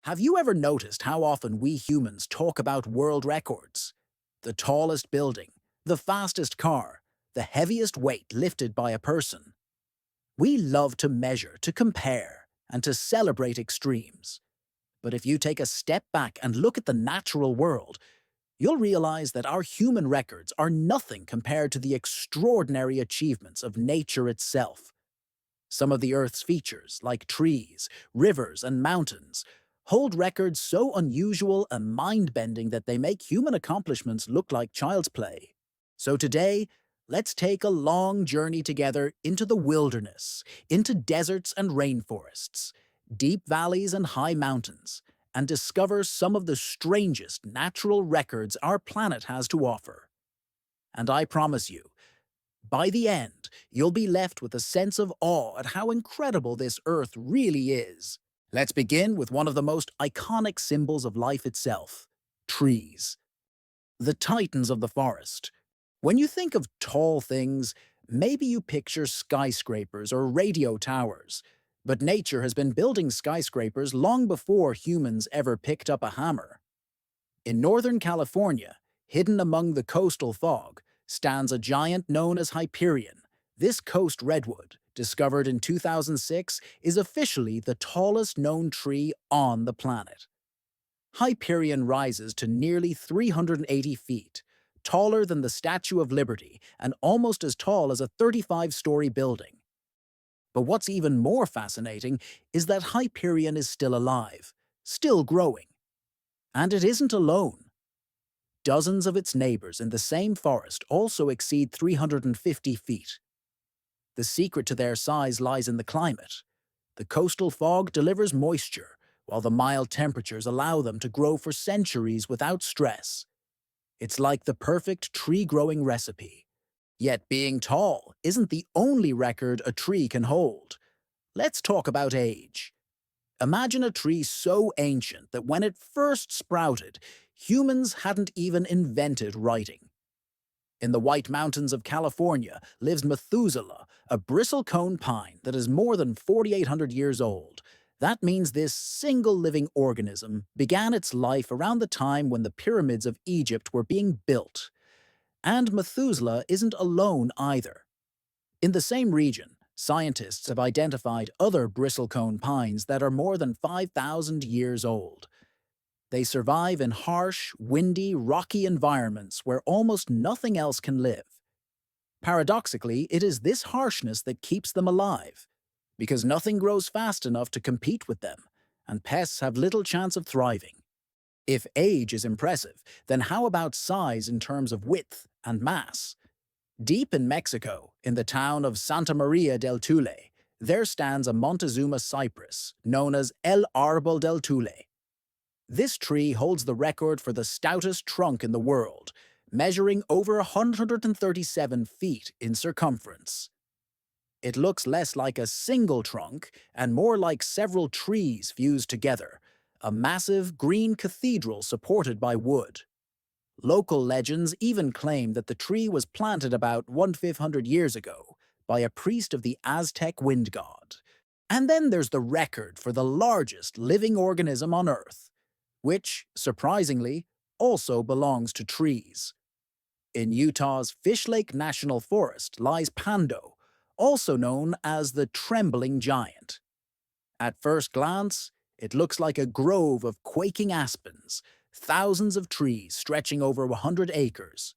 Have you ever noticed how often we humans talk about world records? The tallest building, the fastest car, the heaviest weight lifted by a person. We love to measure, to compare, and to celebrate extremes. But if you take a step back and look at the natural world, you'll realize that our human records are nothing compared to the extraordinary achievements of nature itself. Some of the Earth's features, like trees, rivers, and mountains, hold records so unusual and mind-bending that they make human accomplishments look like child's play. So today, let's take a long journey together into the wilderness, into deserts and rainforests, deep valleys and high mountains, and discover some of the strangest natural records our planet has to offer. And I promise you, by the end, you'll be left with a sense of awe at how incredible this Earth really is. Let's begin with one of the most iconic symbols of life itself: trees. The titans of the forest. When you think of tall things, maybe you picture skyscrapers or radio towers. But nature has been building skyscrapers long before humans ever picked up a hammer. In Northern California, hidden among the coastal fog, stands a giant known as Hyperion. This coast redwood, discovered in 2006, is officially the tallest known tree on the planet. Hyperion rises to nearly 380 feet, taller than the Statue of Liberty and almost as tall as a 35-story building. But what's even more fascinating is that Hyperion is still alive, still growing. And it isn't alone. Dozens of its neighbors in the same forest also exceed 350 feet. The secret to their size lies in the climate. The coastal fog delivers moisture, while the mild temperatures allow them to grow for centuries without stress. It's like the perfect tree-growing recipe. Yet being tall isn't the only record a tree can hold. Let's talk about age. Imagine a tree so ancient that when it first sprouted, humans hadn't even invented writing. In the White Mountains of California lives Methuselah, a bristlecone pine that is more than 4,800 years old. That means this single living organism began its life around the time when the pyramids of Egypt were being built. And Methuselah isn't alone either. In the same region, scientists have identified other bristlecone pines that are more than 5,000 years old. They survive in harsh, windy, rocky environments where almost nothing else can live. Paradoxically, it is this harshness that keeps them alive, because nothing grows fast enough to compete with them, and pests have little chance of thriving. If age is impressive, then how about size in terms of width and mass? Deep in Mexico, in the town of Santa Maria del Tule, there stands a Montezuma cypress, known as El Árbol del Tule. This tree holds the record for the stoutest trunk in the world, measuring over 137 feet in circumference. It looks less like a single trunk and more like several trees fused together, a massive green cathedral supported by wood. Local legends even claim that the tree was planted about 1,500 years ago by a priest of the Aztec wind god. And then there's the record for the largest living organism on Earth, which, surprisingly, also belongs to trees. In Utah's Fish Lake National Forest lies Pando, also known as the Trembling Giant. At first glance, it looks like a grove of quaking aspens, thousands of trees stretching over 100 acres.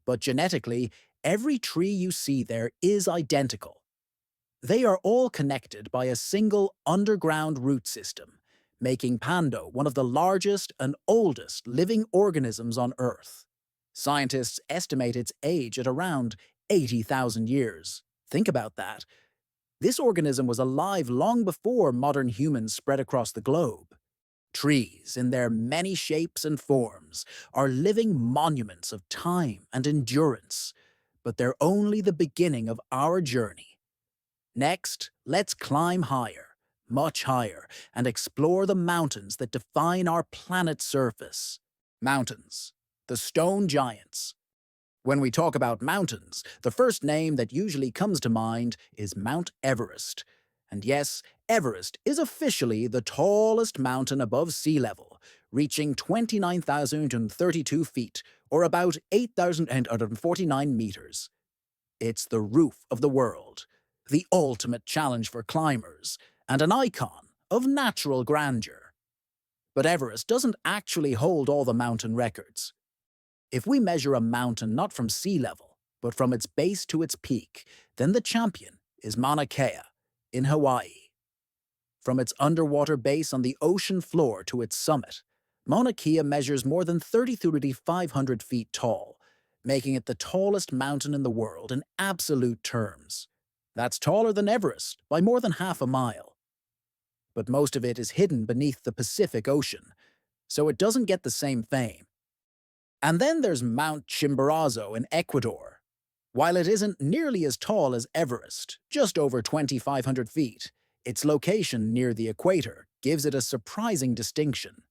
But genetically, every tree you see there is identical. They are all connected by a single underground root system, making Pando one of the largest and oldest living organisms on Earth. Scientists estimate its age at around 80,000 years. Think about that. This organism was alive long before modern humans spread across the globe. Trees, in their many shapes and forms, are living monuments of time and endurance, but they're only the beginning of our journey. Next, let's climb higher, much higher, and explore the mountains that define our planet's surface. Mountains, the stone giants. When we talk about mountains, the first name that usually comes to mind is Mount Everest. And yes, Everest is officially the tallest mountain above sea level, reaching 29,032 feet, or about 8,849 meters. It's the roof of the world, the ultimate challenge for climbers, and an icon of natural grandeur. But Everest doesn't actually hold all the mountain records. If we measure a mountain not from sea level, but from its base to its peak, then the champion is Mauna Kea in Hawaii. From its underwater base on the ocean floor to its summit, Mauna Kea measures more than 3,500 feet tall, making it the tallest mountain in the world in absolute terms. That's taller than Everest by more than half a mile. But most of it is hidden beneath the Pacific Ocean, so it doesn't get the same fame. And then there's Mount Chimborazo in Ecuador. While it isn't nearly as tall as Everest, just over 2,500 feet, its location near the equator gives it a surprising distinction.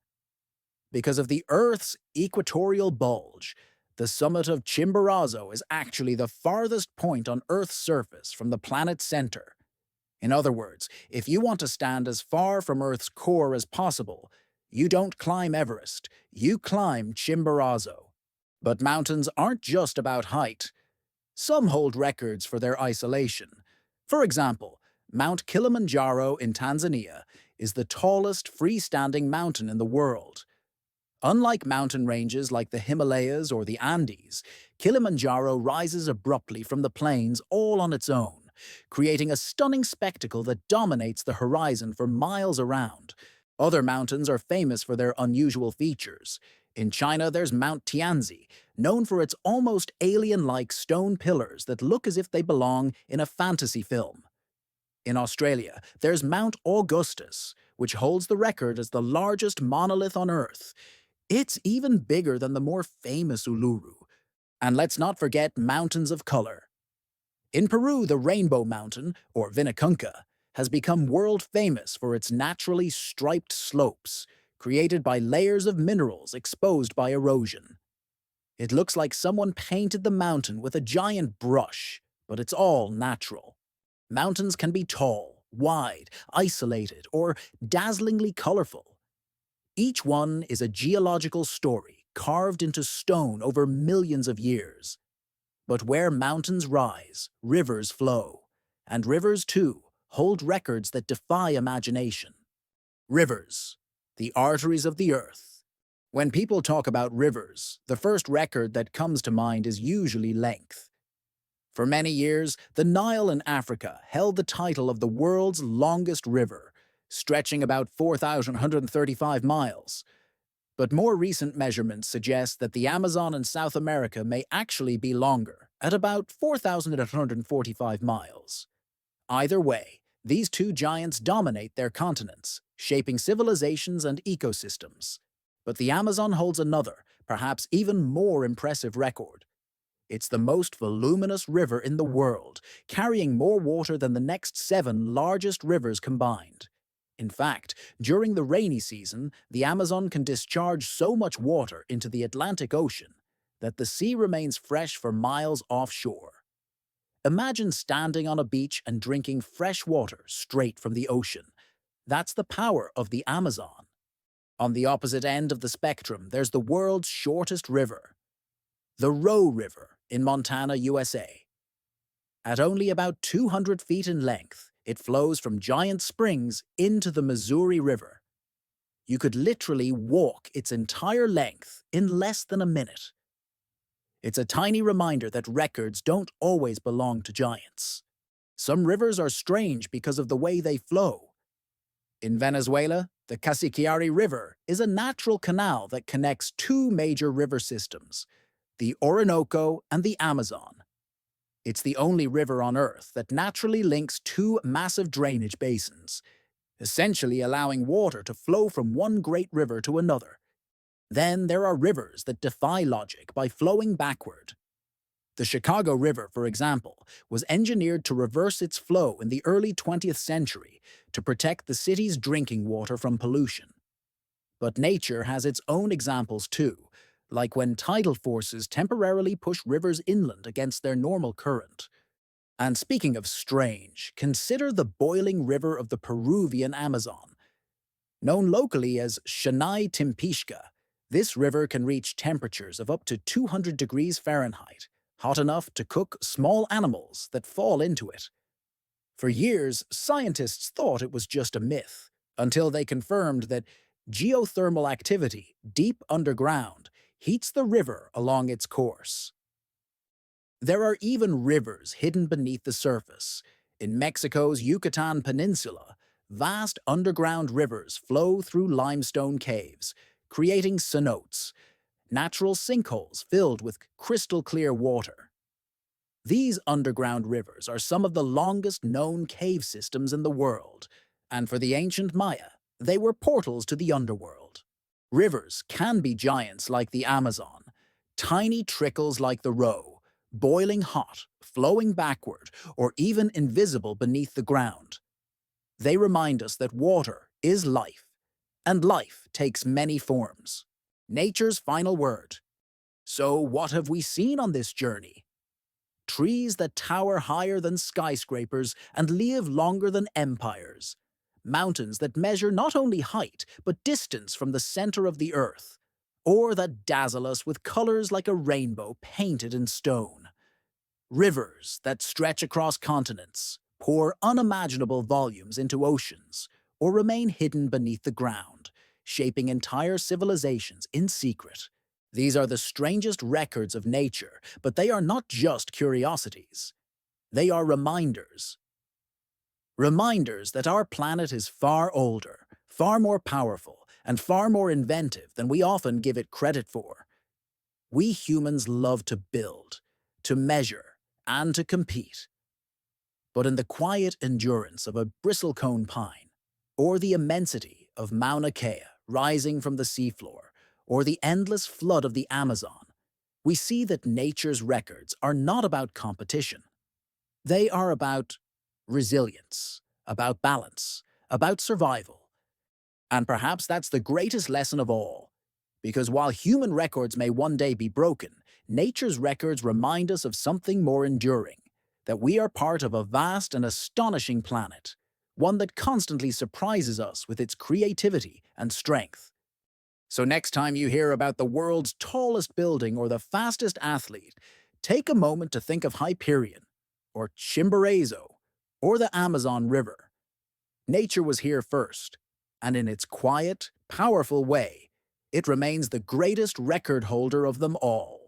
Because of the Earth's equatorial bulge, the summit of Chimborazo is actually the farthest point on Earth's surface from the planet's center. In other words, if you want to stand as far from Earth's core as possible, you don't climb Everest, you climb Chimborazo. But mountains aren't just about height. Some hold records for their isolation. For example, Mount Kilimanjaro in Tanzania is the tallest freestanding mountain in the world. Unlike mountain ranges like the Himalayas or the Andes, Kilimanjaro rises abruptly from the plains all on its own, creating a stunning spectacle that dominates the horizon for miles around. Other mountains are famous for their unusual features. In China, there's Mount Tianzi, known for its almost alien-like stone pillars that look as if they belong in a fantasy film. In Australia, there's Mount Augustus, which holds the record as the largest monolith on Earth. It's even bigger than the more famous Uluru. And let's not forget mountains of color. In Peru, the Rainbow Mountain, or Vinicunca, has become world famous for its naturally striped slopes, created by layers of minerals exposed by erosion. It looks like someone painted the mountain with a giant brush, but it's all natural. Mountains can be tall, wide, isolated, or dazzlingly colorful. Each one is a geological story carved into stone over millions of years. But where mountains rise, rivers flow. And rivers, too, hold records that defy imagination. Rivers, the arteries of the earth. When people talk about rivers, the first record that comes to mind is usually length. For many years, the Nile in Africa held the title of the world's longest river, stretching about 4,135 miles. But more recent measurements suggest that the Amazon in South America may actually be longer, at about 4,845 miles. Either way, these two giants dominate their continents, shaping civilizations and ecosystems. But the Amazon holds another, perhaps even more impressive record. It's the most voluminous river in the world, carrying more water than the next 7 largest rivers combined. In fact, during the rainy season, the Amazon can discharge so much water into the Atlantic Ocean that the sea remains fresh for miles offshore. Imagine standing on a beach and drinking fresh water straight from the ocean. That's the power of the Amazon. On the opposite end of the spectrum, there's the world's shortest river, the Roe River in Montana, USA. At only about 200 feet in length, it flows from giant springs into the Missouri River. You could literally walk its entire length in less than a minute. It's a tiny reminder that records don't always belong to giants. Some rivers are strange because of the way they flow. In Venezuela, the Casiquiare River is a natural canal that connects two major river systems, the Orinoco and the Amazon. It's the only river on Earth that naturally links two massive drainage basins, essentially allowing water to flow from one great river to another. Then there are rivers that defy logic by flowing backward. The Chicago River, for example, was engineered to reverse its flow in the early 20th century to protect the city's drinking water from pollution. But nature has its own examples too, like when tidal forces temporarily push rivers inland against their normal current. And speaking of strange, consider the boiling river of the Peruvian Amazon. Known locally as Shanai Timpishka, this river can reach temperatures of up to 200 degrees Fahrenheit, hot enough to cook small animals that fall into it. For years, scientists thought it was just a myth, until they confirmed that geothermal activity deep underground heats the river along its course. There are even rivers hidden beneath the surface. In Mexico's Yucatan Peninsula, vast underground rivers flow through limestone caves, creating cenotes, natural sinkholes filled with crystal-clear water. These underground rivers are some of the longest known cave systems in the world, and for the ancient Maya, they were portals to the underworld. Rivers can be giants like the Amazon, tiny trickles like the Roe, boiling hot, flowing backward, or even invisible beneath the ground. They remind us that water is life, and life takes many forms. Nature's final word. So what have we seen on this journey? Trees that tower higher than skyscrapers and live longer than empires. Mountains that measure not only height, but distance from the center of the earth, or that dazzle us with colors like a rainbow painted in stone. Rivers that stretch across continents, pour unimaginable volumes into oceans, or remain hidden beneath the ground, shaping entire civilizations in secret. These are the strangest records of nature, but they are not just curiosities. They are reminders. Reminders that our planet is far older, far more powerful, and far more inventive than we often give it credit for. We humans love to build, to measure, and to compete. But in the quiet endurance of a bristlecone pine, or the immensity of Mauna Kea rising from the seafloor, or the endless flood of the Amazon, we see that nature's records are not about competition. They are about resilience, about balance, about survival. And perhaps that's the greatest lesson of all. Because while human records may one day be broken, nature's records remind us of something more enduring, that we are part of a vast and astonishing planet, one that constantly surprises us with its creativity and strength. So next time you hear about the world's tallest building or the fastest athlete, take a moment to think of Hyperion, or Chimborazo, or the Amazon River. Nature was here first, and in its quiet, powerful way, it remains the greatest record holder of them all.